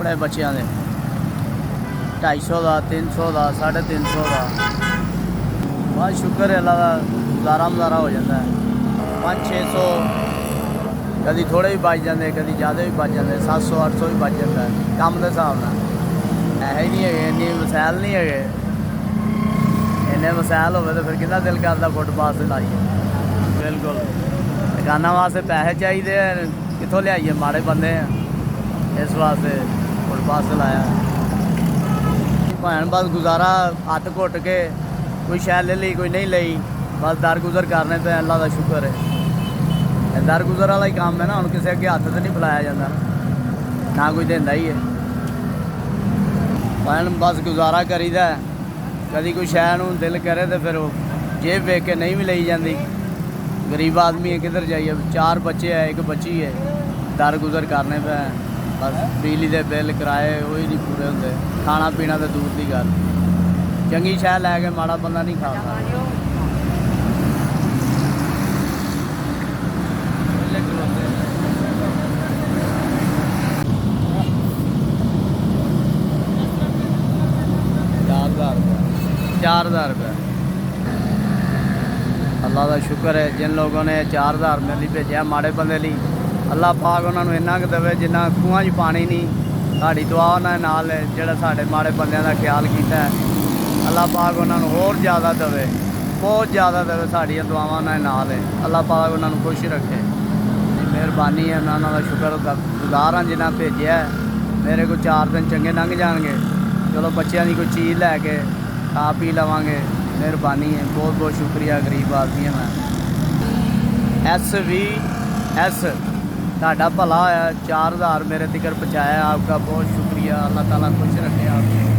कपड़े बच्चों के 250 का 300 का 350 का। बस शुक्र है अल्लाह का, गुजारा मुजारा हो जाता है। 500-600 कभी थोड़े भी बच जाते, कभी ज़्यादा भी बच जाते, 700-800 भी बच जाता है काम के हिसाब से। है ही नहीं है, इन्नी वसैल नहीं है। इन्ने वसैल हो तो फिर कितना दिल करता फुटपाथ से लाइए। बिल्कुल दुकाना वास्ते पैसे चाहिए, कितों लियाइए, माड़े बंदे हैं, इस वास्ते फुटपाथ से लाया। भैन बस गुजारा हथ घुट के कोई शै ले ली कोई नहीं ली, बस दर गुजर करने पे अल्लाह का शुक्र है। दर गुजर वाला ही काम है ना, हम किसी अगे हथ तो नहीं फैलाया जाता ना कोई देंदा ही है। भैन बस गुजारा करीदा, कभी कोई शै नूं दिल करे तो फिर जेब वेख के नहीं भी ली जाती। गरीब आदमी है, किधर जाइए, 4 बच्चे है, 1 बच्ची है, दर गुजर करने पे बस बिजली के बिल किराए वही नहीं पूरे होंगे, खाना पीना तो दूर की गल। चंगी शै लैके माड़ा बंदा नहीं खा सकता। 4,000 रुपये। अल्लाह का शुक्र है जिन लोगों ने 4,000 मेरे लिए भेजा माड़े बंदे लिए, अल्लाह पाक उन्होंने इन्ना क देवे जिन्ना खूਹਾਂ 'ਚ पानी नहीं। साड़ी दुआ उन्होंने नाल है जिहड़ा साडे माड़े बंदियां दा ख्याल किया है, अल्लाह पाक उन्होंने होर ज़्यादा देवे, बहुत ज़्यादा देवे। साड़ियाँ दुआवां उन्होंने नाल है, अल्लाह पाक उन्होंने खुश रखे। मेहरबानी है, मैं उन्होंने शुक्र गुजार हाँ जिन्हें भेजा। मेरे को 4 दिन चंगे लंघ जाएंगे, चलो बच्चों की कोई चीज़ लैके खा पी लवांगे। मेहरबानी है, बहुत बहुत शुक्रिया। गरीब आदमी है मैं। SVS ਤੁਹਾਡਾ भला होया, 4,000 मेरे तिकर पहुँचाया, आपका बहुत शुक्रिया। अल्लाह ताला खुश रखे आपको।